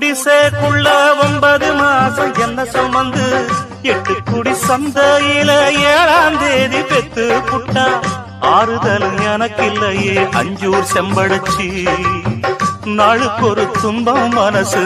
குடிசைக்குள்ள 9 மாசம் என்ன சுமந்து 8 குடி சந்தையில 7ஆம் தேதி பெத்து புட்டா ஆறுதலும் எனக்கு இல்லையே அஞ்சூர் செம்படச்சி நாளுக்கு ஒரு துன்பம் மனசு